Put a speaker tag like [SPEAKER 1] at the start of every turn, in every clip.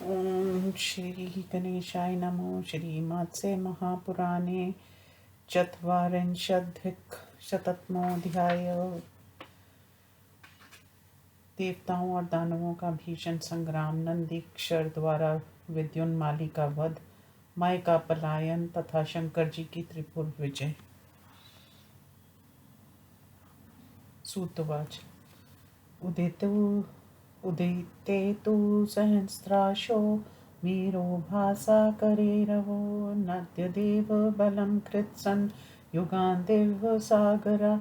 [SPEAKER 1] ओम श्री गणेशाय नमो। श्रीमत्स्य महापुराणे चत्वारिंशदधिकशततमोऽध्याय। देवताओं और दानवों का भीषण संग्राम, नंदीक्षर द्वारा विद्युन्माली का वध, माय का पलायन तथा शंकर जी की त्रिपुर विजय। सूतवाच। उदिते तु सहस्राशो वीरो भासा करेरवो नद्यदेव बलं कृत्सन् युगान् दिव्यसागरा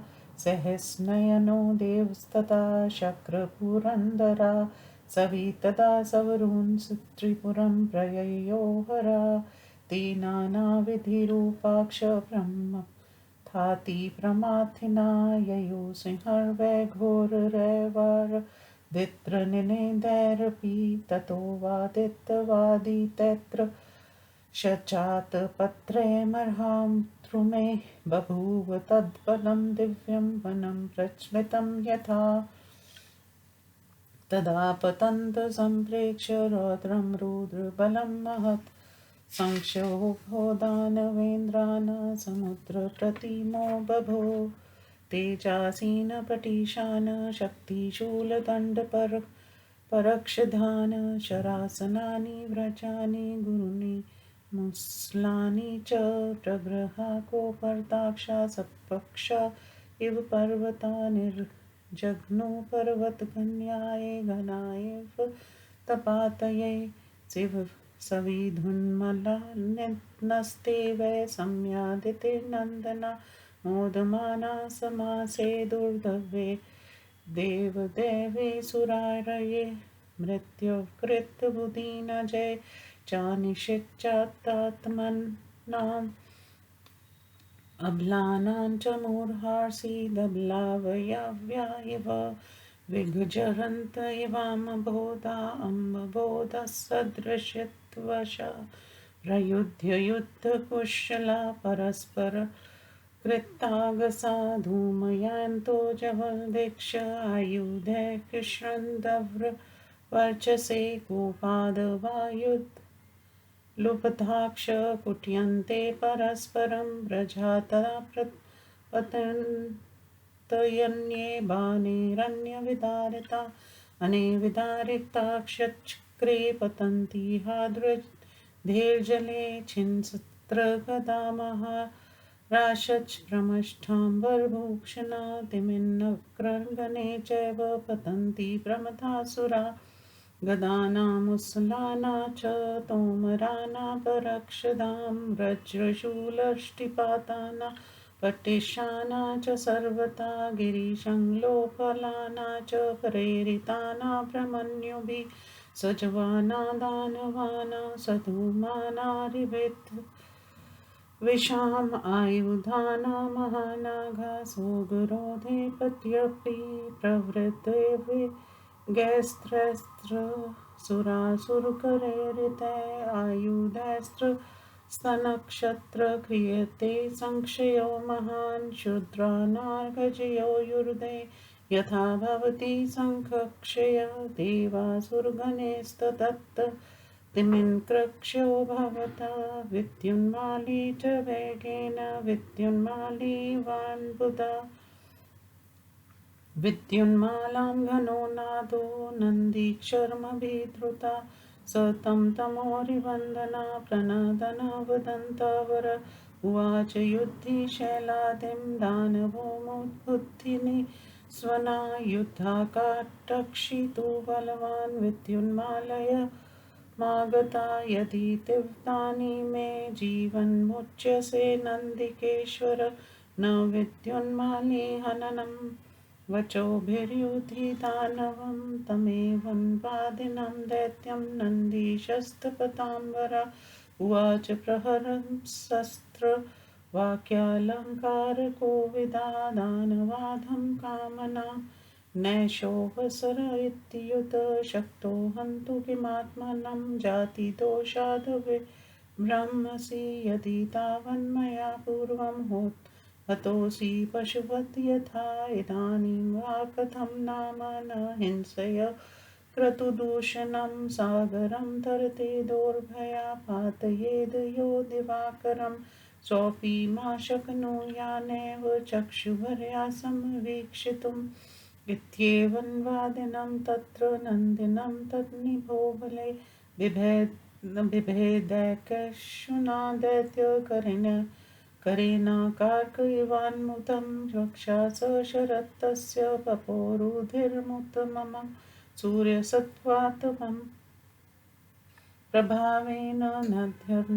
[SPEAKER 1] सहस्नयनो देवस्तथा शक्रपुरन्दरा सवितदा सवरून् त्रिपुरं प्रययो हरा तेनानाविधिरूपाक्ष ब्रह्म थाति प्रमाथिना ययो सिंहर्वै घोररैवार दित्रनिनेदैरपि ततो वादितवादी तैत्र शचात पत्रैर्मर्हां द्रुमे बभूव तद्बलं दिव्यं वनं प्रस्मितं यथा तदा पतन्त सम्प्रेक्ष्य रौद्रं रुद्रबलं महत् संक्षोभो दानवेन्द्रान् समुद्रप्रतिमो बभो तेजासीनपटीशान शक्तिशूलदण्डपर परक्षधान शरासनानि व्रजानि गुरुनि मुस्लानि च प्रगृहाकोपर्ताक्षा सत्पक्षा इव पर्वता निर्जघ्नो पर्वतकन्याये घनायैव तपातये शिव सविधुन्मलान्यनस्ते वै सम्यादितिर्नन्दना मोदमाना समासे दुर्दवे देवदेवे सुरारये मृत्युकृतबुधिनजय चानिषिच्चात्मनाम् अबलानां च मूर्धासीदबलावयव्या इव विगजरन्त इवाम्बोधा अम्बोधसदृशत्वशा प्रयुध्य युद्धकुशला परस्पर कृतागसा धूमयान्तो जवदीक्ष आयुधे कृष्णन्दव्र वर्चसे कोपादवायुध लुब्धाक्ष कुट्यन्ते परस्परं व्रजाता पतन्तयन्ये बाणैरन्यविदारिता अनेविदारिताक्षचक्रे पतन्ति हार्द्रधीर्जले छिन्सत्रगदामः राशच्प्रमष्टाम्बरभूषणा तिमिन्नक्रगणे चैव पतन्ति प्रमथासुरा गदानामुसलाना च तोमराना परक्षदां वज्रशूलष्टिपाताना पटिशाना च सर्वथा गिरिशङ्लोफलाना च प्रेरिताना भ्रमण्युभिः सजवाना दानवाना सधूमानारिभित् विषाम आयुधाना महानागा सोगरोधे पत्यपि प्रवृत्ते गैस्त्रस्त्र सुरासुरकरैरिते आयुधैस्त्र स्तनक्षत्र क्रियते संक्षयो महान् शूद्रानार्गजयो युर्दे यथा भवति संखक्षय देवासुरगणैस्ततत् तिमिन्कृक्षो भवता विद्युन्माली च वेगेन विद्युन्माली वान्बुधा विद्युन्मालां घनो नादो नन्दीक्षरमभिधृता स तं तमोरिवन्दना प्रणदनवदन्तावर उवाच युद्धि शैलादिं दानवोमुद्बुद्धिनि स्वना युद्धाकाटक्षितु बलवान् विद्युन्मालय मागता यदि तीव्तानि मे जीवन्मुच्यसे नन्दिकेश्वर न विद्युन्माली हननम् वचोभिर्युधि दानवं तमेवन्वादिनं दैत्यं नन्दीशस्तपताम्बरा उवाच प्रहरं शस्त्र वाक्यालङ्कारकोविदा दानवाधं कामना नैषोऽवसर इत्युत शक्तो हन्तु किमात्मनं जातिदोषाद् ब्रह्मसि यदि तावन्मया पूर्वं हतोऽसि पशुवत् यथा इदानीं वा कथं नाम न हिंसय क्रतुदूषणं सागरं तरते दोर्भयापातयेद् यो दिवाकरं सोऽपि मा शक्नुयानेव चक्षुभर्या समवीक्षितुम् इत्येवं वादिनं तत्र नन्दिनं तन्निभो बले बिभेदैकशुनादैत्यकरेण करेणाकार्क इवान्मुतं रक्षा स शरत्तस्य पपोरुधिर्मुतमम सूर्यसत्त्वात्मं प्रभावेन नद्यं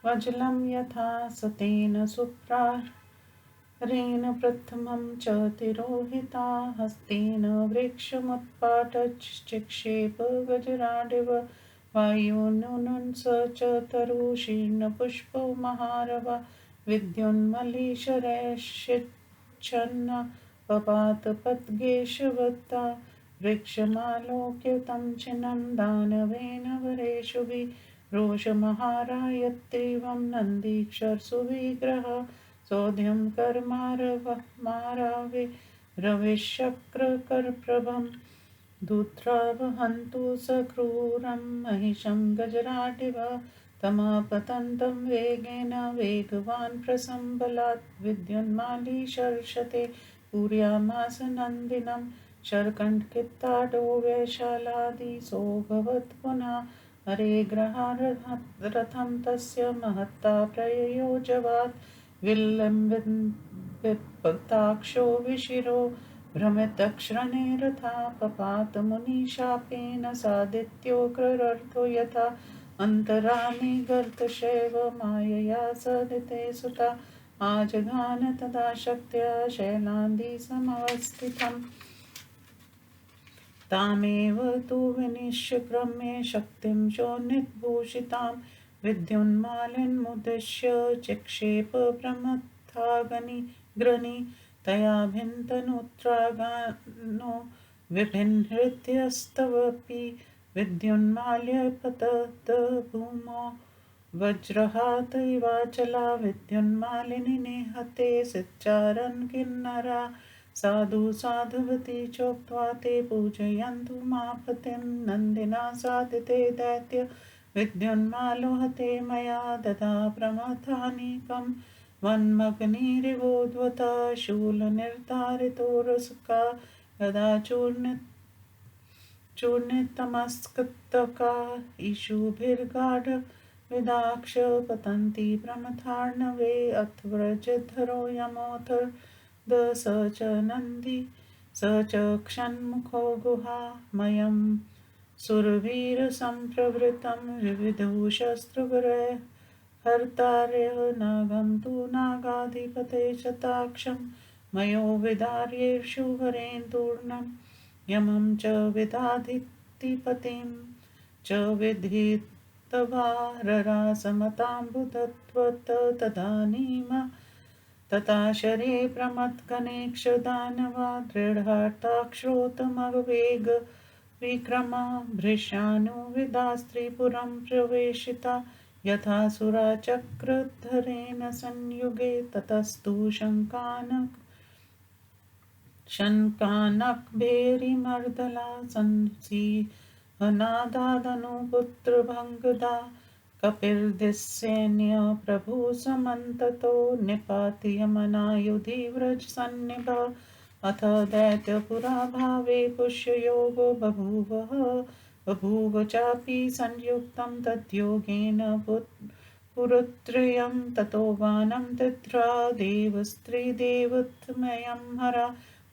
[SPEAKER 1] वज्लं यथा सतेन सुप्रारेण प्रथमं च तिरोहिता हस्तेन वृक्षमुत्पाटचिक्षेप गजराडिव वायुनुनुन् स च तरुशीर्णपुष्पो महारवा विद्युन्मल्लिशरैश्चिच्छन्न पपातपद्गेशवत्ता वृक्षमालोक्य तं छिन्नं दानवेन वरेषुभिः रोषमहारायत्येवं नन्दीक्षरसु विग्रह सोऽध्यं कर्मारवमारावे रविशक्रकरप्रभं दूत्रावहन्तु सक्रूरं महिषं गजराडिव तमापतन्तं वेगेन वेगवान् प्रसम्बलात् विद्युन्माली शर्षते पूर्यामास नन्दिनं शरकण्ठकित्ताडो वैशालादिसोऽभवत् पुनः हरे ग्रहारथं तस्य महत्ता प्रययोजवात् विलम्बिताक्षो विशिरो भ्रमितक्षणे रथा पपात मुनिशापेन सादित्योऽक्ररर्थो यथा अन्तरानि गर्तशैव मायया सदिते सुता आजघान तदा शक्त्या शैलान्दिसमवस्थितम् तामेव तु विनिश्य क्रमे शक्तिं चोन्निद्भूषितां विद्युन्मालिन्मुद्दिश्य चिक्षेप प्रमथाग्नि तया भिन्तनुत्रागानो विभिन्नहृत्यस्तवपि विद्युन्माल्य पतत भूमौ वज्रहात इवाचला विद्युन्मालिनी निहते सिच्चारन् किन्नरा साधु साधुवती चोक्त्वा ते पूजयन्तु मापतिं नन्दिना साधिते दैत्य विद्युन्मालोहते मया ददा प्रमथानीकं वन्मग्निरिवोद्वता शूलनिर्धारितो रसका यदा चूर्णितमस्कृतका इषुभिर्गाढविदाक्ष पतन्ति प्रमथार्णवे अथ व्रजधरो यमोऽथ स च नन्दी स च क्षन्मुखो गुहामयं सुरवीरसम्प्रवृतं विविधूशस्त्रगृहे हर्तार्य नागं तु नागाधिपते शताक्षं मयो विदार्येषु वरेन्दूर्णं यमं च विदाधिपतिं च विधितवाररासमताम्बुदत्वत् तथा शरे प्रमथगणेक्षदानवा दृढार्ताक्षोतमवेग विक्रमा भृशानुविदास्त्रिपुरं प्रवेशिता यथा सुरा चक्रधरेण संयुगे ततस्तु शङ्कानकभेरिमर्दला संसिंहनादादनुपुत्रभङ्गदा कपिर्दिस्सैन्य प्रभु समन्ततो निपाति यमनायुधि व्रजसन्निभा अथ दैत्यपुराभावे पुष्ययोगो बभूव चापि संयुक्तं तद्योगेन पुरुत्रयं ततो गानं तित्रा देवस्त्रिदेवतमयं हरा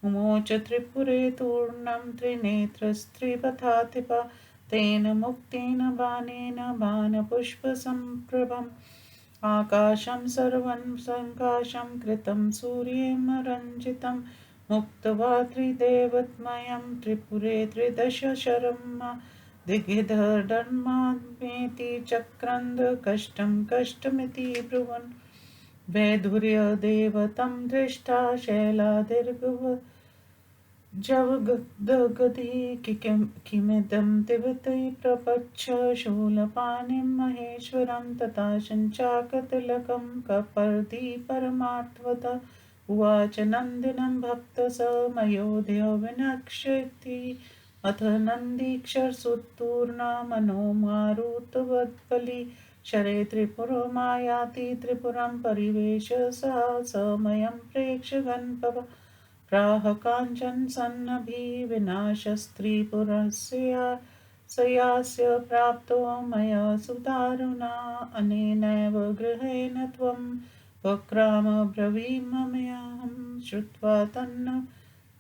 [SPEAKER 1] मुमोच त्रिपुरे तूर्णं त्रिनेत्रस्त्रिपथातिपा तेन मुक्तेन बाणेन बाणपुष्पसम्प्रभम् आकाशं सर्वं सङ्काशं कृतं सूर्येमरञ्जितं मुक्त्वा त्रिदेवतमयं त्रिपुरे त्रिदशशरं दिग्धर्माद्मेति चक्रन्द कष्टमिति ब्रुवन् वैधुर्यदेवतं दृष्टा शैलादिर्गव जवगदगति किमिदं तिवति प्रपच्छ शूलपाणिं महेश्वरं तथा शञ्चाकतिलकं कपर्दी परमार्थवत उवाच नन्दिनं भक्त स मयोऽद्य विनक्ष्यति अथ नन्दीक्षरसुत्तूर्णा मनो मारुतवद्बली शरे त्रिपुरमायाति त्रिपुरं परिवेश सा समयं प्रेक्ष्य गणपव प्राह काञ्चन सन्नभिविनाशस्त्रिपुरस्य सयास्य प्राप्तो मया सुदारुणा अनेनैव गृहेण त्वं वक्राम ब्रवीमम्यहं श्रुत्वा तन्न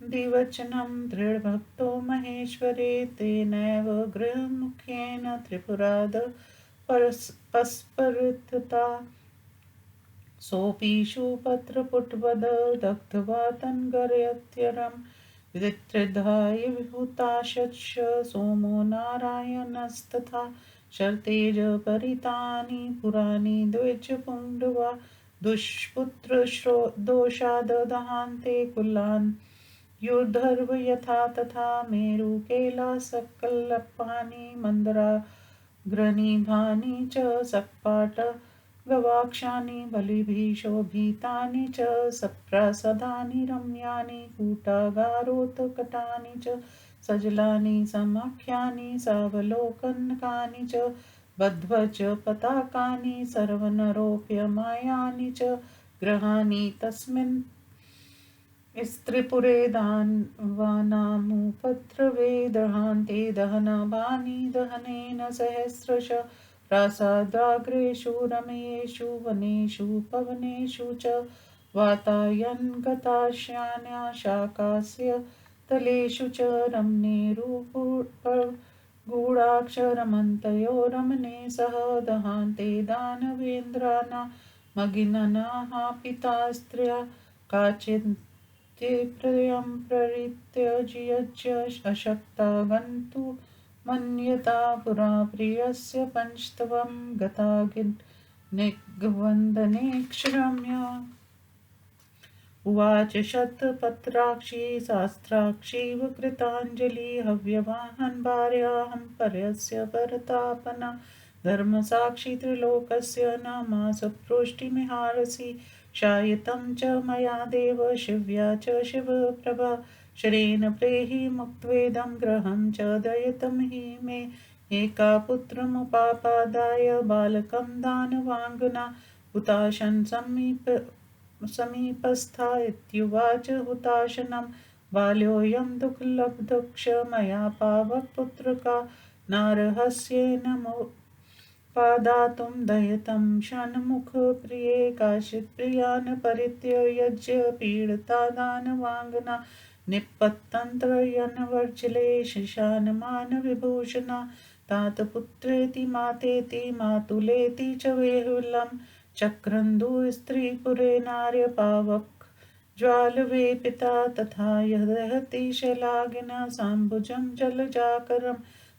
[SPEAKER 1] दिवचनं दृढभक्तो महेश्वरे तेनैव गृहमुखेन त्रिपुराद पस्परुतता सोऽपीषु पत्रपुटवद दग्ध्वा तन्गरयत्यरं विदित्रिधाय विहुताशच्च सोमो नारायणस्तथा शर्तेज परितानि पुराणि द्विजपुङ्गवा दुष्पुत्र दोषादहान्ते कुलान् युद्धर्व यथा तथा मेरु कैलासकल्लपानि मन्दराग्रनिभानि च सक्पाट गवाक्षानि बलिभिः शोभितानि च सप्रासदानि रम्यानि कूटागारोत्कटानि च सजलानि समाख्यानि सावलोकनकानि च बध्वज पताकानि सर्वनरोप्यमायानि च गृहाणि तस्मिन् स्त्रिपुरे दानवानामुपद्रवे दहान्ते दहनवानि दहनेन सहस्रश प्रासादाग्रेषु रमयेषु वनेषु पवनेषु च वातायन् गताश्यान्या शाकास्य तलेषु च रमणेरुगूढाक्षरमन्तयो रमणे सह दहान्ते दानवेन्द्राणा मगिननाः पिता स्त्रिया काचिन्तिप्रियं प्ररित्यज्य अशक्ता गन्तु मन्यता पुरा प्रियस्य पञ्चत्वं गता निग्वन्दने क्षरम्य उवाच शतपत्राक्षी शास्त्राक्षीव कृताञ्जलि हव्यवाहन भार्याहं पर्यस्य परतापना धर्मसाक्षी त्रिलोकस्य नामास प्रोष्टिमिहारसि शायितं च मया देव शिव्या च शिवप्रभा शरेण प्रेहि मुक्त्वेदं ग्रहं च दयितं हि मे एका पुत्रमुपापादाय बालकं दानवाङ्गना हुताशन् समीपस्था इत्युवाच हुताशनं बाल्योऽयं दुःखलब्धुक्ष मया पावकपुत्रका नारहस्येन पादातुं दयितं षण्मुखप्रिये काशित्प्रियान् परित्यज्य पीडिता दानवाङ्गना निपतन्त्रयन्वर्जले शिशानमानविभूषणा तातपुत्रेति मातेति मातुलेति च वेहुलं चक्रन्दु स्त्रीपुरे नार्यपावक ज्वालवेपिता तथा यदहति शैलागिना साम्बुजं जलजाकरं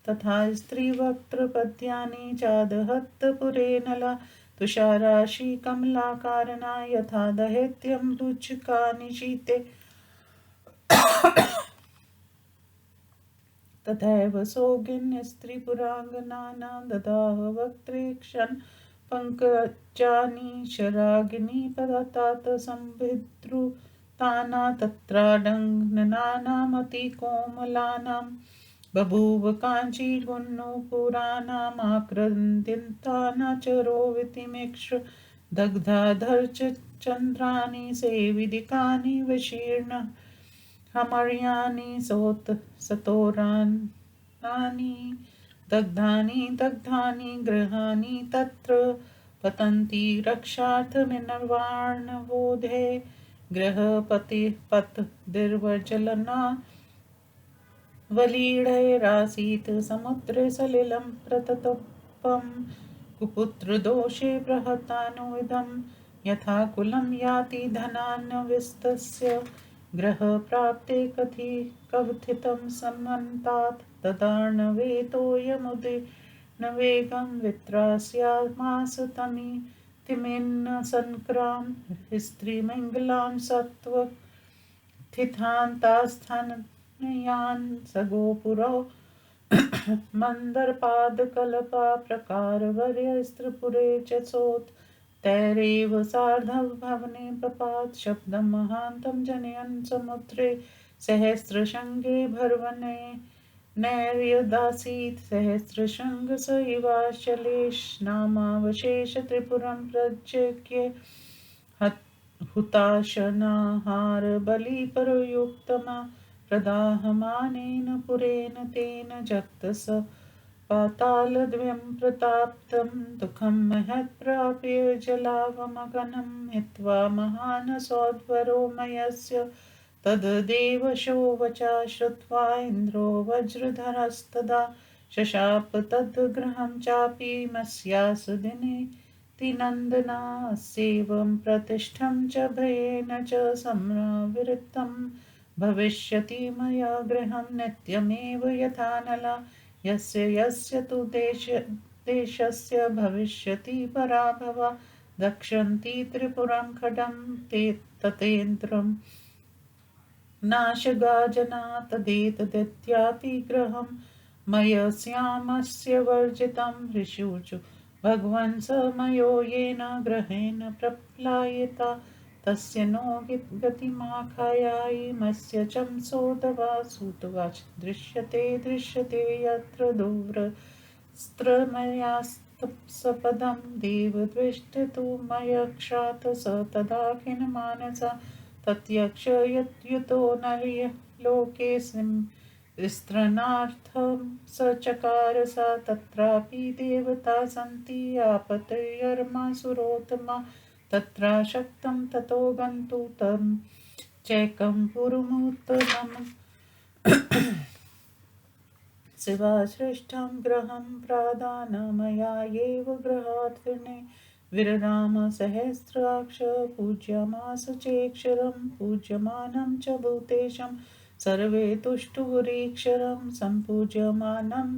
[SPEAKER 1] तथा स्त्रीवक्त्रपद्यानि चादहत्पुरे नला तुषाराशि कमलाकारना यथा दहत्यम्बुजकानि शीते तथैव सौगिन्य स्त्रीपुराङ्गनानां ददाह वक्त्रे क्षन् पङ्कजानि शरागिनी पदतात संविद्रुताना तत्राडङ्गनानामतिकोमलानां बभूव काञ्ची गुन्नुपुराणामाक्रन्दिताना चरोवितिमिक्ष दग्धाधर्च चन्द्राणि सेविदिकानि विशीर्ण हमर्यानि सतोरानि दग्धानि गृहाणि तत्र पतन्ति रक्षार्थमिनर्वाणवोधे गृहपतिपतदिर्वजलना वलीढैरासीत् समुद्रे सलिलं प्रततोपं कुपुत्रदोषे बृहतानुविदं यथा कुलं याति धनान्विस्तस्य गृहप्राप्ते कथितं समन्तात् तदार्णवेतोयमुदीर्णवेगं वित्रास्यामासतमितिमेन्न सन्क्राम स्त्रीमङ्गलां सत्त्वथितान्तास्थानयान् सगोपुरो मन्दरपादकल्पा प्रकारवर्य स्त्रिपुरे च सोत् तैरेव सार्धभवने पपात शब्दं महान्तं जनयन् समुद्रे सहस्रशृङ्गे भर्वने नैर्यदासीत् सहस्रशृङ्ग स इवाचलेशनामावशेष त्रिपुरं प्रत्यज्य हुताशनाहार बलिपरयुक्तमा प्रदाहमानेन पुरेण तेन जगतस पातालद्वयं प्रताप्तं दुःखं महत्प्राप्य जलावमगनं हित्वा महानसोद्वरो मयस्य तद्देवशो वचा श्रुत्वा इन्द्रो वज्रधरस्तदा शशाप तद्गृहं चापि मस्यासु दिने तिनन्दनास्येवं प्रतिष्ठं च भयेन च संविरक्तं भविष्यति मया गृहं नित्यमेव यथा नला यस्य यस्य तु देशस्य भविष्यति पराभवा दक्षन्ति त्रिपुरं खडं ते ततेन्द्रम् नाशगा जना तदेतदत्यापि ग्रहं मयस्यामस्य वर्जितं ऋषुषु भगवन् स मयो येन ग्रहेण प्रप्लायिता तस्य नो गतिमाखायायिमस्य चंसोदवा सूतवाच दृश्यते यत्र दूरस्त्रमयास्तपदं देवद्विष्टतु मयक्षात स तदाखिनमानसा तत्यक्ष यत्युतो नर्यलोके विस्तरणार्थं स चकार सा तत्रापि देवता सन्ति आपतयर्मासुरोत्तमा तत्राशक्तं ततो गन्तु तं चैकं पुरमुत्तमम् शिवासृष्टं ग्रहं प्रादानमया एव गृहात् विरराम सहस्राक्ष पूज्यमास चेक्षरं पूज्यमानं च भूतेशं सर्वे तुष्टुरीक्षरं सम्पूज्यमानं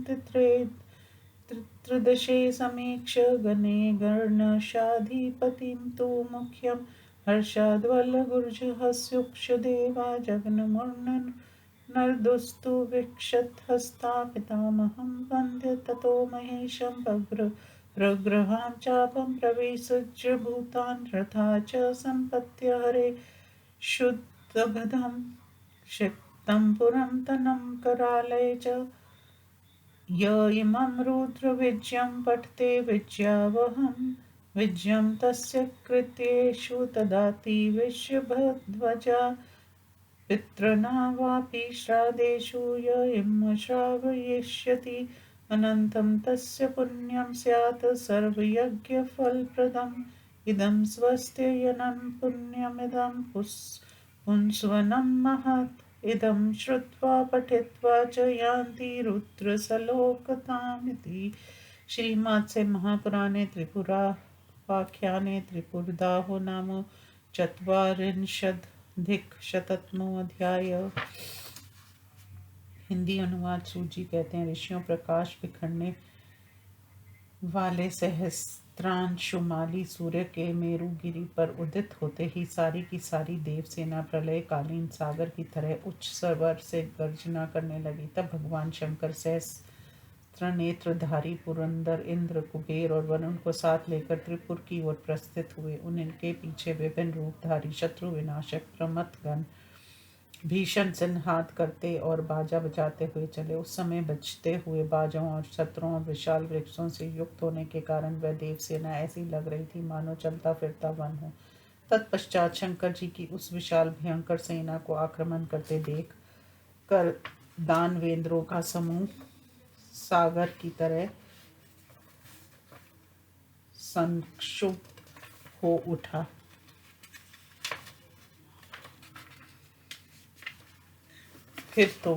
[SPEAKER 1] त्रिदशे समीक्ष गणे गणशाधिपतिं तु मुख्यं हर्षाद्वल्लगुर्जहस्युक्षदेवा जगन्मुर्णन् नर्दुस्तु विक्षतहस्ता पितामहं वन्द्य ततो महेशं प्रग्रहां चापं प्रविसृज्य भूतान् रथा च सम्पत्य हरे शुद्धगदं क्षिप्तं पुरं तनं करालय च य इमं रुद्रविजयं पठते विद्यावहं विजयं तस्य कृत्येषु ददाति विश्वध्वजा पितृणा वापि श्राद्धेषु य इमं श्रावयिष्यति अनन्तं तस्य पुण्यं स्यात् सर्वयज्ञफलप्रदम् इदं स्वस्त्ययनं पुण्यमिदं पुंस्वनं महत् इदं श्रुत्वा पठित्वा च यान्ति रुद्रसलोकतामिति। श्रीमद् महापुराणे त्रिपुरापाख्याने त्रिपुरदाहो नाम चत्वारिंशदधिकशततमोऽध्यायः। हिंदी अनुवाद सूजी कहते हैं, ऋषियों प्रकाश बिखरने वाले सहस्त्रांशुमाली सूर्य के मेरुगिरी पर उदित होते ही सारी की सारी देव सेना प्रलयकालीन सागर की तरह उच्च स्वर से गर्जना करने लगी। तब भगवान शंकर सहस्त्रनेत्रधारी पुरंदर इंद्र कुबेर और वरुण को साथ लेकर त्रिपुर की ओर प्रस्थित हुए। उनके पीछे विभिन्न रूपधारी शत्रु विनाशक प्रमथगण भीषण संहार करते और बाजा बजाते हुए चले। उस समय बजते हुए बाजों और शत्रुओं और विशाल वृक्षों से युक्त होने के कारण वह देवसेना ऐसी लग रही थी मानो चलता फिरता वन हो। तत्पश्चात शंकर जी की उस विशाल भयंकर सेना को आक्रमण करते देख कर दानवेंद्रों का समूह सागर की तरह संक्षुब्ध हो उठा। फिर तो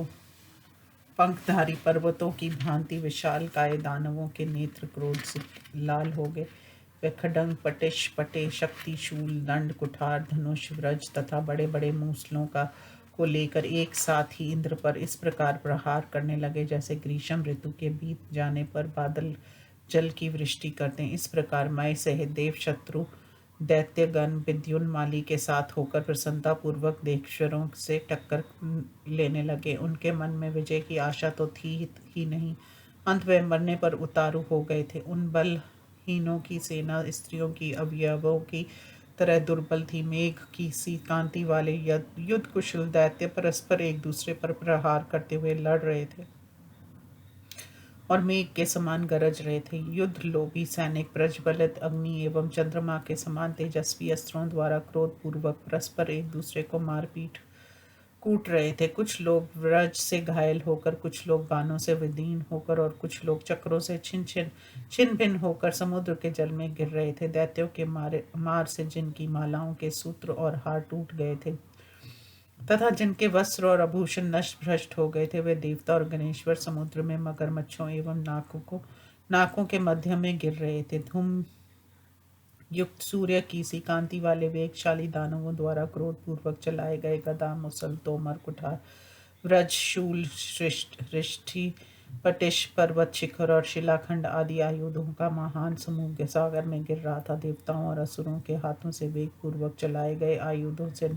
[SPEAKER 1] पंखधारी पर्वतों की भांति विशाल काय दानवों के नेत्र क्रोध से लाल हो गए। वे खड्ग पटिश पटे शक्तिशूल दंड कुठार धनुष व्रज तथा बड़े बड़े मूसलों को लेकर एक साथ ही इंद्र पर इस प्रकार प्रहार करने लगे जैसे ग्रीष्म ऋतु के बीत जाने पर बादल जल की वृष्टि करते हैं। इस प्रकार मय सहित देव शत्रु दैत्यगण विद्युन्माली के साथ होकर प्रसन्नतापूर्वक देवेश्वरों से टक्कर लेने लगे। उनके मन में विजय की आशा तो थी ही नहीं, अंत वे मरने पर उतारू हो गए थे। उन बलहीनों की सेना स्त्रियों की अवयवों की तरह दुर्बल थी। मेघ की सी कांति वाले युद्ध कुशल दैत्य परस्पर एक दूसरे पर प्रहार करते हुए लड़ रहे थे। और मेघ के समान गरज रहे थे। युद्ध लोभी सैनिक प्रज्वलित अग्नि एवं चंद्रमा के समान तेजस्वी अस्त्रों द्वारा क्रोधपूर्वक परस्पर एक दूसरे को मारपीट कूट रहे थे। कुछ लोग व्रज से घायल होकर, कुछ लोग बाणों से विदीर्ण होकर और कुछ लोग चक्रों से छिन्न भिन्न होकर समुद्र के जल में गिर रहे थे। दैत्यों के मार से जिनकी मालाओं के सूत्र और हार टूट गए थे तथा जिनके वस्त्र और आभूषण नष्ट भ्रष्ट हो गए थे, वे देवता और गणेश्वर समुद्र में मगरमच्छों एवं नाकों के मध्य में गिर रहे थे। धूम युक्त सूर्य की सी कांति वाले वेगशाली दानवों द्वारा क्रोधपूर्वक चलाए गए गदा, मुसल, तोमर, कुठार, व्रज, शूल, रिष्टि, पटिश, पर्वत शिखर और शिलाखंड आदि आयुधों का महान समूह सागर में गिर रहा था। देवताओं और असुरों के हाथों से वेगपूर्वक चलाए गए आयुधों से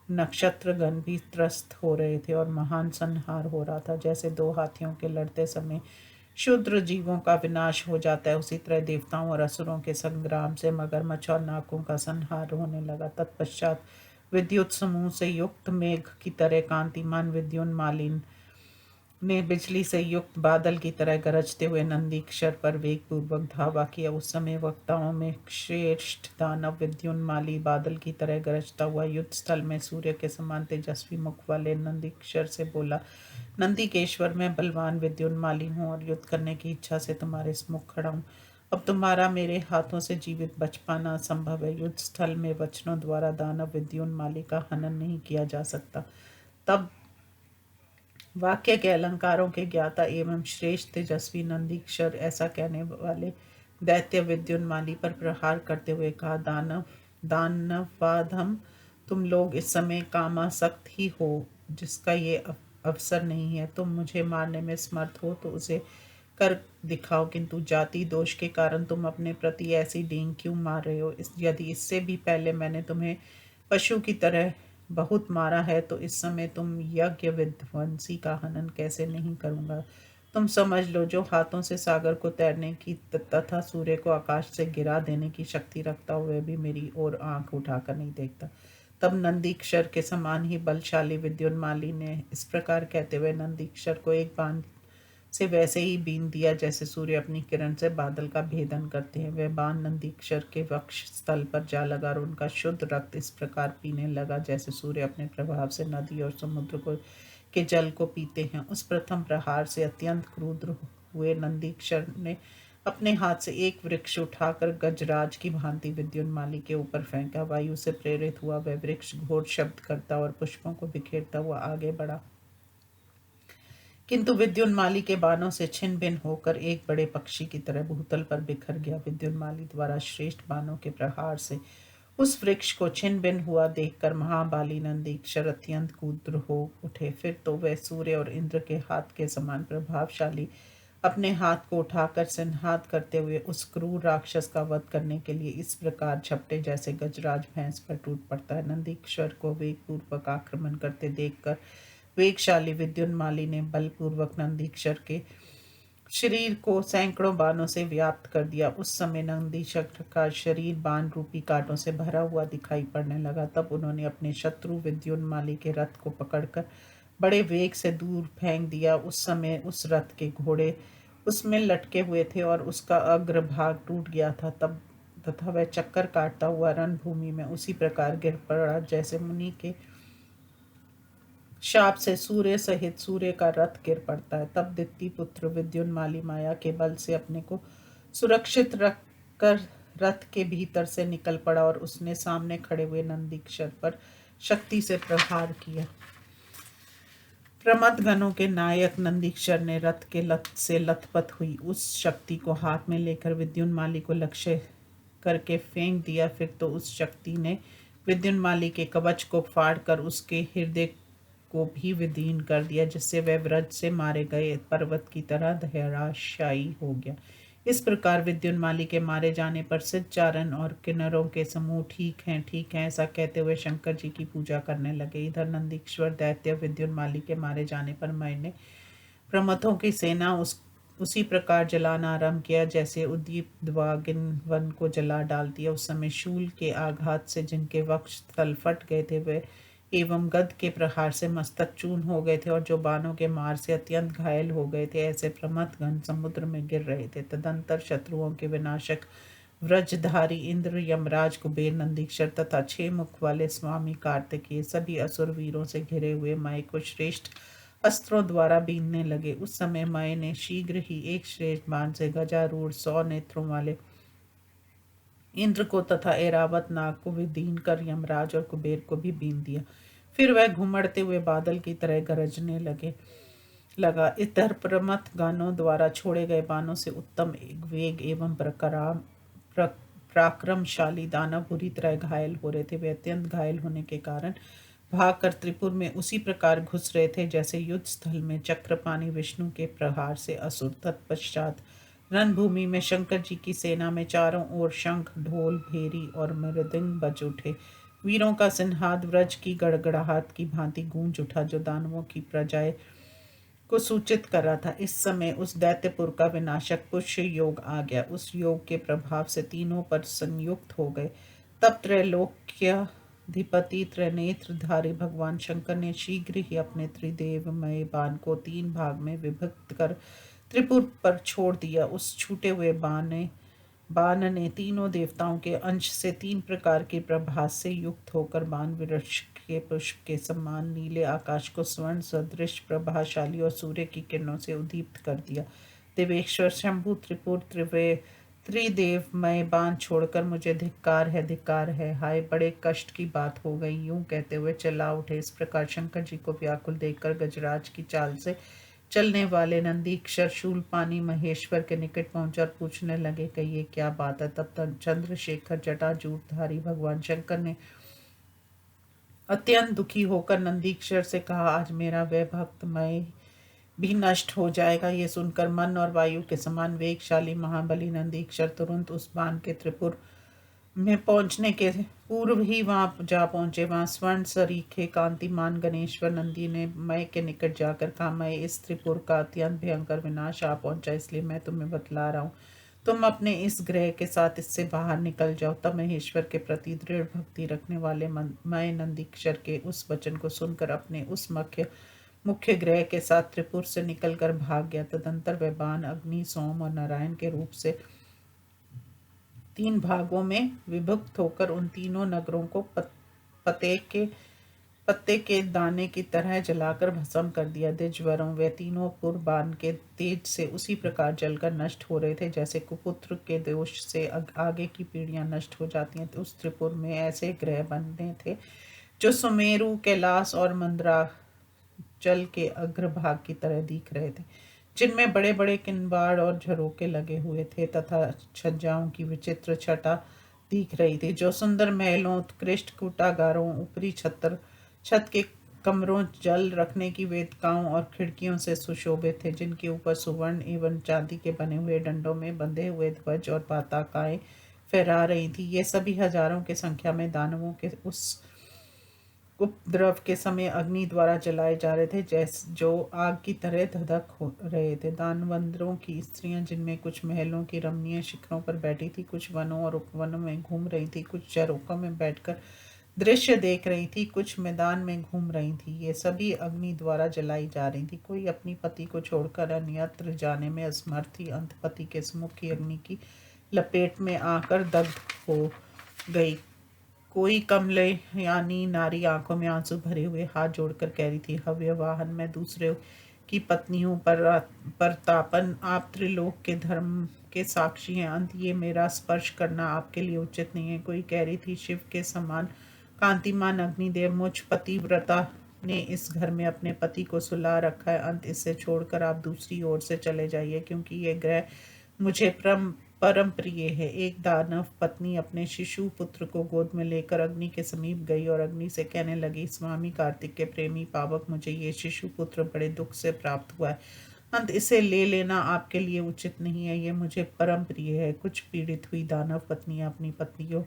[SPEAKER 1] नक्षत्रगण भी त्रस्त हो रहे थे और महान संहार हो रहा था। जैसे दो हाथियों के लड़ते समय क्षुद्र जीवों का विनाश हो जाता है, उसी तरह देवताओं और असुरों के संग्राम से मगरमच्छ और नाकों का संहार होने लगा। तत्पश्चात विद्युत समूह से युक्त मेघ की तरह कांतिमान विद्युन्मालिन ने बिजली से युक्त बादल की तरह गरजते हुए नंदीक्षर पर वेगपूर्वक धावा किया। उस समय वक्ताओं में श्रेष्ठ दानव विद्युन्माली बादल की तरह गरजता हुआ युद्ध स्थल में सूर्य के समान तेजस्वी मुख वाले नंदीक्षर से बोला, नंदीकेश्वर, मैं बलवान विद्युन्माली हूँ और युद्ध करने की इच्छा से तुम्हारे सम्मुख खड़ा हूँ। अब तुम्हारा मेरे हाथों से जीवित बच पाना असंभव है। युद्ध स्थल में वचनों द्वारा दानव विद्युन्माली का हनन नहीं किया जा सकता। तब वाक्य के अलंकारों के ज्ञाता एवं श्रेष्ठ तेजस्वी नंदीक्षर ऐसा कहने वाले दैत्य विद्युन्माली पर प्रहार करते हुए कहा, दानवाधम, तुम लोग इस समय कामासक्त ही हो, जिसका ये अवसर नहीं है। तुम मुझे मारने में समर्थ हो तो उसे कर दिखाओ, किंतु जाति दोष के कारण तुम अपने प्रति ऐसी डींग क्यों मार रहे हो? यदि इससे भी पहले मैंने तुम्हें पशु की तरह बहुत मारा है, तो इस समय तुम यज्ञ विध्वंसी का हनन कैसे नहीं करूंगा? तुम समझ लो, जो हाथों से सागर को तैरने की तथा सूर्य को आकाश से गिरा देने की शक्ति रखता हो, वह भी मेरी ओर आंख उठाकर नहीं देखता। तब नंदीक्षर के समान ही बलशाली विद्युन्माली ने इस प्रकार कहते हुए नंदीक्षर को एक बाण से वैसे ही बीन दिया जैसे सूर्य अपनी किरण से बादल का भेदन करते हैं। वह बाण नंदीक्षर के वक्ष स्थल पर जा लगा और उनका शुद्ध रक्त इस प्रकार पीने लगा जैसे सूर्य अपने प्रभाव से नदी और समुद्र के जल को पीते हैं। उस प्रथम प्रहार से अत्यंत क्रुद्ध हुए नंदीक्षर ने अपने हाथ से एक वृक्ष उठाकर गजराज की भांति विद्युन्माली के ऊपर फेंका। वायु से प्रेरित हुआ वह वृक्ष घोर शब्द करता और पुष्पों को बिखेरता हुआ आगे बढ़ा, किंतु विद्युन्माली के बाणों से छिन्न भिन्न होकर एक बड़े पक्षी की तरह भूतल पर बिखर गया। विद्युन्माली द्वारा श्रेष्ठ बाणों के प्रहार से उस वृक्ष को छिन्न भिन्न हुआ देखकर महाबाली नंदीक्षर अत्यंत क्रुद्ध हो उठे। फिर तो वह सूर्य और इंद्र के हाथ के समान प्रभावशाली अपने हाथ को उठाकर संहार करते हुए उस क्रूर राक्षस का वध करने के लिए इस प्रकार झपटे जैसे गजराज भैंस पर टूट पड़ता है। नंदीक्षर को वेगपूर्वक आक्रमण करते देखकर वेगशाली विद्युन्माली ने बलपूर्वक नंदीक्षर के शरीर को सैकड़ों बाणों से व्याप्त कर दिया। उस समय नंदीक्षर का शरीर बाण रूपी कांटों से भरा हुआ दिखाई पड़ने लगा। तब उन्होंने अपने शत्रु विद्युन्माली के रथ को पकड़कर बड़े वेग से दूर फेंक दिया। उस समय उस रथ के घोड़े उसमें लटके हुए थे और उसका अग्रभाग टूट गया था। तथा वह चक्कर काटता हुआ रणभूमि में उसी प्रकार गिर पड़ा जैसे मुनि के शाप से सूर्य सहित सूर्य का रथ गिर पड़ता है। तब दिति पुत्र विद्युन्माली माया के बल से अपने को सुरक्षित रखकर रथ के भीतर से निकल पड़ा और उसने सामने खड़े हुए नंदीक्षर पर शक्ति से प्रहार किया। प्रमथ गणों के नायक नंदीक्षर ने रथ के लत से लथपथ हुई उस शक्ति को हाथ में लेकर विद्युन्माली को लक्ष्य करके फेंक दिया। फिर तो उस शक्ति ने विद्युन्माली के कवच को फाड़कर उसके हृदय को भी विदीर्ण कर दिया, जिससे वह व्रज से मारे गए पर्वत की तरह धराशायी हो गया। इस प्रकार विद्युन्माली के मारे जाने पर सिद्धचारण और किन्नरों के समूह ठीक है ऐसा कहते हुए शंकर जी की पूजा करने लगे। इधर नंदीश्वर दैत्य विद्युन्माली के मारे जाने पर मैंने प्रमथों की सेना उसी प्रकार जलाना आरंभ किया जैसे उद्दीप्तवागिन वन को जला डालती है। उस समय शूल के आघात से जिनके वक्ष तल फट गए थे वे एवं गद के प्रहार से मस्तक चूर्ण हो गए थे और जो बाणों के मार से अत्यंत घायल हो गए थे, ऐसे प्रमथगण समुद्र में गिर रहे थे। तदंतर शत्रुओं के विनाशक व्रजधारी इंद्र, यमराज, कुबेर, नंदीक्षर तथा 6 मुख वाले स्वामी कार्तिकेय सभी असुर वीरों से घिरे हुए मय को श्रेष्ठ अस्त्रों द्वारा बीनने लगे। उस समय मय ने शीघ्र ही एक श्रेष्ठ बाण से गजारूढ़ 100 नेत्रों वाले इंद्र को तथा ऐरावत नाग को विदीन कर यमराज और कुबेर को भी बीन दिया। फिर वह घुमड़ते हुए बादल की तरह गरजने लगा। इधर प्रमथ गानों द्वारा छोड़े गए बाणों से उत्तम वेग एवं पराक्रमशाली दानव बुरी तरह घायल हो रहे थे। वे अत्यंत घायल होने के कारण भागकर त्रिपुर में उसी प्रकार घुस रहे थे जैसे युद्ध स्थल में चक्रपाणी विष्णु के प्रहार से असुर। तत्पश्चात रणभूमि में शंकर जी की सेना में चारों ओर शंख, ढोल, भेरी और मृदंग बज उठे। वीरों का सिंहाद व्रज की गड़गड़ाहट की भांति गूंज उठा, जो दानवों की प्रजाएं को सूचित कर रहा था। इस समय उस दैत्यपुर का विनाशक पुष्य योग आ गया। उस योग के प्रभाव से तीनों पर संयुक्त हो गए। तब त्रैलोक्याधिपति त्रिनेत्रधारी भगवान शंकर ने शीघ्र ही अपने त्रिदेवमय बाण को 3 भाग में विभक्त कर त्रिपुर पर छोड़ दिया। उस छूटे हुए बाण ने तीनों देवताओं के अंश से 3 प्रकार के प्रभास से युक्त होकर बाण वृक्ष के पुष्प के समान नीले आकाश को स्वर्ण सदृश प्रभाशाली और सूर्य की किरणों से उद्दीप्त कर दिया। देवेश्वर शंभु त्रिपुर त्रिदेवमय बाण छोड़कर मुझे धिक्कार है, हाय बड़े कष्ट की बात हो गई। यूं कहते हुए चला उठे। इस प्रकार शंकर जी को व्याकुल देखकर गजराज की चाल से चलने वाले नंदीक्षर शूलपानी महेश्वर के निकट पहुंचकर पूछने लगे कि ये क्या बात है। तब तक चंद्रशेखर जटाजूटधारी भगवान शंकर ने अत्यंत दुखी होकर नंदीक्षर से कहा, आज मेरा वह भक्तमय भी नष्ट हो जाएगा। ये सुनकर मन और वायु के समान वेगशाली महाबली नंदीक्षर तुरंत उस बाण के त्रिपुर में पहुंचने के पूर्व ही वहां जा पहुंचे। वहां स्वर्ण सरीखे कांतिमान गणेश्वर नंदी ने मय के निकट जाकर कहा, मय इस त्रिपुर का अत्यंत भयंकर विनाश आ पहुंचा, इसलिए मैं तुम्हें बतला रहा हूँ। तुम अपने इस ग्रह के साथ इससे बाहर निकल जाओ। तब महेश्वर के प्रति दृढ़ भक्ति रखने वाले मय नंदीक्षर के उस वचन को सुनकर अपने उस मुख्य ग्रह के साथ त्रिपुर से निकलकर भाग गया। तदंतर वह बाण अग्नि, सोम और नारायण के रूप से 3 भागों में विभक्त होकर उन तीनों नगरों को पत्ते के दाने की तरह जलाकर भस्म कर दिया। द्विजवरों वे तीनों पुर बाण के तेज से उसी प्रकार जलकर नष्ट हो रहे थे जैसे कुपुत्र के दोष से आगे की पीढ़ियां नष्ट हो जाती हैं। तो उस त्रिपुर में ऐसे ग्रह बनने थे जो सुमेरु, कैलाश और मंदराचल के अग्रभाग की तरह दिख रहे थे, जिनमें बड़े बड़े किन्बाड़ और झरोके लगे हुए थे तथा छज्जाओं की विचित्र छटा दिख रही थी, जो सुंदर महलों, उत्कृष्ट कूटागारों, ऊपरी छत के कमरों, जल रखने की वेदिकाओं और खिड़कियों से सुशोभित थे, जिनके ऊपर सुवर्ण एवं चांदी के बने हुए डंडों में बंधे हुए ध्वज और पताकाएं फहरा रही थी। ये सभी हजारों की संख्या में दानवों के उस उपद्रव के समय अग्नि द्वारा जलाए जा रहे थे, जैसे जो आग की तरह धधक हो रहे थे। दानवंदरों की स्त्रियां, जिनमें कुछ महलों की रमणीय शिखरों पर बैठी थी, कुछ वनों और उपवनों में घूम रही थी, कुछ झरोकों में बैठकर दृश्य देख रही थी, कुछ मैदान में घूम रही थी, ये सभी अग्नि द्वारा जलाई जा रही थी। कोई अपनी पति को छोड़कर अन्यत्र जाने में असमर्थ थी। अंत पति के सम्मुख की अग्नि की लपेट में आकर दग्ध हो गई। कोई कमले यानी नारी आंखों में आंसू भरे हुए हाथ जोड़कर कह रही थी, हव्यवाहन मैं दूसरे की पत्नी हूँ, परतापन आप त्रिलोक के धर्म के साक्षी हैं, अंत ये मेरा स्पर्श करना आपके लिए उचित नहीं है। कोई कह रही थी, शिव के समान कांतिमान अग्निदेव मुझ पतिव्रता ने इस घर में अपने पति को सुला रखा है, अंत इसे छोड़कर आप दूसरी ओर से चले जाइए, क्योंकि ये ग्रह मुझे परम प्रिय है। एक दानव पत्नी अपने शिशु पुत्र को गोद में लेकर अग्नि के समीप गई और अग्नि से कहने लगी, स्वामी कार्तिक के प्रेमी पावक, मुझे ये शिशु पुत्र बड़े दुख से प्राप्त हुआ है, अंत इसे ले लेना आपके लिए उचित नहीं है, ये मुझे परम प्रिय है। कुछ पीड़ित हुई दानव पत्नियां अपनी पत्नियों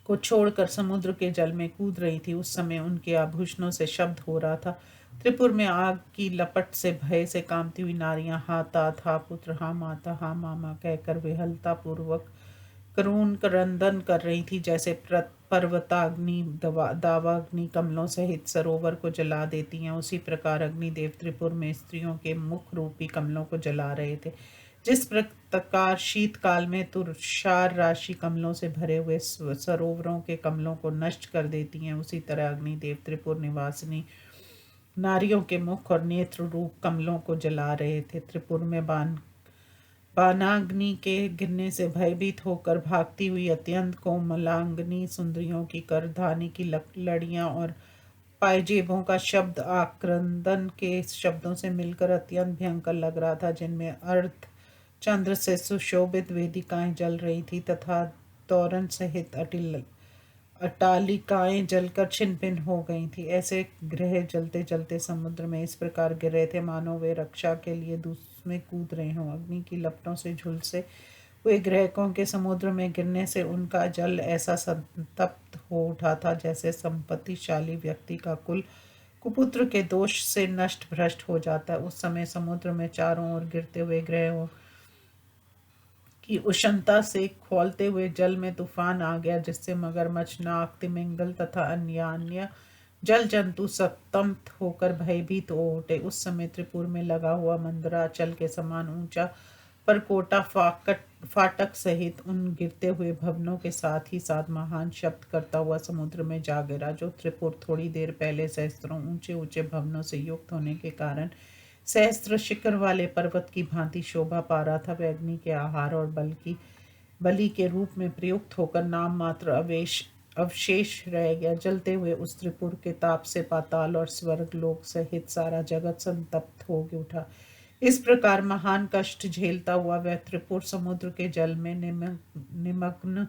[SPEAKER 1] को छोड़कर समुद्र के जल में कूद रही थी। उस समय उनके आभूषणों से शब्द हो रहा था। त्रिपुर में आग की लपट से भय से कांपती हुई नारियां हा तात, हा पुत्र, हा माता, हा मामा कहकर विहलता पूर्वक करुण क्रंदन कर रही थी, जैसे पर्वताग्नि दावाग्नि कमलों सहित सरोवर को जला देती हैं, उसी प्रकार अग्निदेव त्रिपुर में स्त्रियों के मुख रूपी कमलों को जला रहे थे। जिस प्रकार शीतकाल में तुषार राशि कमलों से भरे हुए सरोवरों के कमलों को नष्ट कर देती हैं, उसी तरह अग्निदेव त्रिपुर निवासिनी नारियों के मुख और नेत्र रूप कमलों को जला रहे थे। त्रिपुर में बानाग्नि के गिरने से भयभीत होकर भागती हुई अत्यंत कोमलांगनी सुंदरियों की करधानी की लड़ियां और पायजेबों का शब्द आक्रंदन के शब्दों से मिलकर अत्यंत भयंकर लग रहा था, जिनमें अर्ध चंद्र से सुशोभित वेदिकाएं जल रही थी तथा तोरण सहित अट्टालिकाएं जलकर छिन्न हो गई थी। ऐसे ग्रह जलते जलते समुद्र में इस प्रकार गिर रहे थे मानो वे रक्षा के लिए में कूद रहे हों। अग्नि की लपटों से झुलसे हुए ग्रहों के समुद्र में गिरने से उनका जल ऐसा संतप्त हो उठा था जैसे संपत्तिशाली व्यक्ति का कुल कुपुत्र के दोष से नष्ट भ्रष्ट हो जाता है। उस समय समुद्र में चारों ओर गिरते हुए ग्रहों की उष्णता से खौलते हुए जल में तूफान आ गया, जिससे मगरमच्छ, नाग, तिमिंगल तथा अन्य जल जंतु संतप्त होकर भयभीत हो उठे। उस समय त्रिपुर में लगा हुआ मंदराचल के समान ऊंचा परकोटा फाटक सहित उन गिरते हुए भवनों के साथ ही साथ महान शब्द करता हुआ समुद्र में जा गिरा। जो त्रिपुर थोड़ी देर पहले सहस्त्रों ऊंचे ऊंचे भवनों से युक्त होने के कारण सहस्त्र शिखर वाले पर्वत की भांति शोभा पा रहा था, वह अग्नि के आहार और बलि के रूप में प्रयुक्त होकर नाम मात्र अवशेष रह गया। जलते हुए उस त्रिपुर के ताप से पाताल और स्वर्ग लोक सहित सारा जगत संतप्त हो उठा। इस प्रकार महान कष्ट झेलता हुआ वह त्रिपुर समुद्र के जल में निमग्न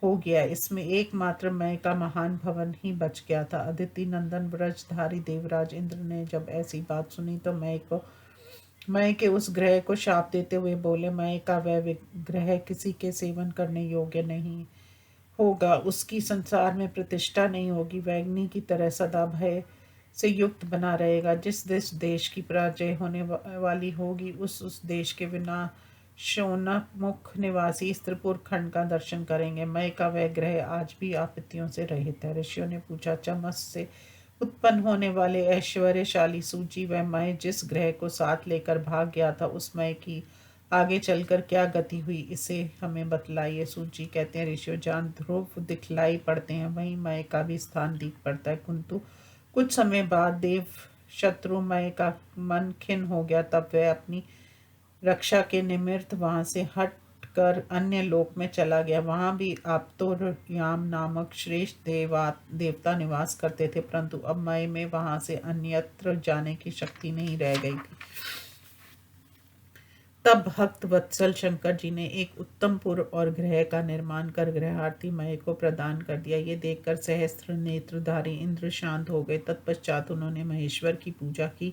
[SPEAKER 1] हो गया। इसमें एकमात्र मय का महान भवन ही बच गया था। अदिति नंदन ब्रजधारी देवराज इंद्र ने जब ऐसी बात सुनी तो मय के उस ग्रह को शाप देते हुए बोले, मय का वह ग्रह किसी के सेवन करने योग्य नहीं होगा, उसकी संसार में प्रतिष्ठा नहीं होगी, वह अग्नि की तरह सदा भय से युक्त बना रहेगा। जिस देश की पराजय होने वाली होगी उस देश के शोनमुख निवासी त्रिपुर खंड का दर्शन करेंगे। मय का वह ग्रह आज भी आपत्तियों से रहित है। ऋषियों ने पूछा, चमस से उत्पन्न होने वाले ऐश्वर्यशाली सूची, वह मय जिस ग्रह को साथ लेकर भाग गया था उस मय की आगे चलकर क्या गति हुई, इसे हमें बतलाइए। सूची कहते हैं, ऋषियों, जहाँ ध्रुव दिखलाई पड़ते हैं वहीं मय का भी स्थान दिख पड़ता है, किंतु कुछ समय बाद देव शत्रुमय का मन खिन्न हो गया। तब वह अपनी रक्षा के निमित्त वहां से हट कर अन्य लोक में चला गया। वहां भी आपतोयाम नामक श्रेष्ठ देवता निवास करते थे, परंतु अब मय में वहां से अन्यत्र जाने की शक्ति नहीं रह गई थी। तब भक्त वत्सल शंकर जी ने एक उत्तम पुर और ग्रह का निर्माण कर ग्रहार्थी मय को प्रदान कर दिया। ये देखकर सहस्त्र नेत्रधारी इंद्र शांत हो गए। तत्पश्चात उन्होंने महेश्वर की पूजा की।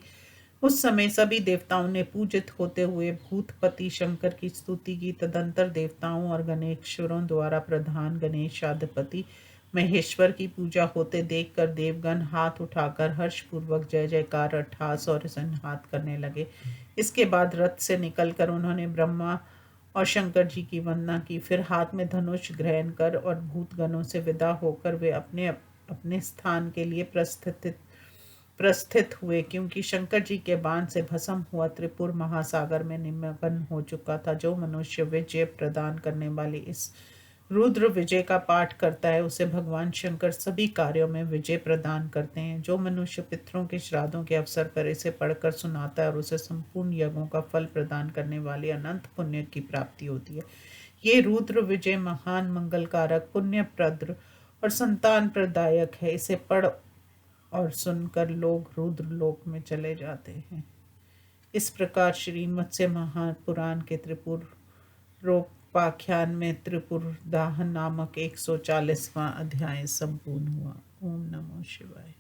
[SPEAKER 1] उस समय सभी देवताओं ने पूजित होते हुए भूतपति शंकर की स्तुति की। तदंतर देवताओं और गणेश्वरों द्वारा प्रधान गणेशाधिपति महेश्वर की पूजा होते देखकर देवगण हाथ उठाकर हर्षपूर्वक जय जयकार अट्ठास और संहात करने लगे। इसके बाद रथ से निकलकर उन्होंने ब्रह्मा और शंकर जी की वंदना की। फिर हाथ में धनुष ग्रहण कर और भूतगणों से विदा होकर वे अपने अपने स्थान के लिए प्रस्थित हुए, क्योंकि शंकर जी के बाण से भस्म हुआ त्रिपुर महासागर में निमग्न हो चुका था। जो मनुष्य विजय प्रदान करने वाली इस रुद्र विजय का पाठ करता है उसे भगवान शंकर सभी कार्यों में विजय प्रदान करते हैं। जो मनुष्य पितरों के श्राद्धों के अवसर पर इसे पढ़कर सुनाता है और उसे संपूर्ण यज्ञों का फल प्रदान करने वाले अनंत पुण्य की प्राप्ति होती है। ये रुद्र विजय महान मंगलकारक, पुण्यप्रद और संतान प्रदायक है। इसे पढ़ और सुनकर लोग रुद्र लोक में चले जाते हैं। इस प्रकार श्री मत्स्य महापुराण के त्रिपुर रोपाख्यान में त्रिपुर दाहन नामक 140वां अध्याय संपूर्ण हुआ। ओम नमो शिवाय।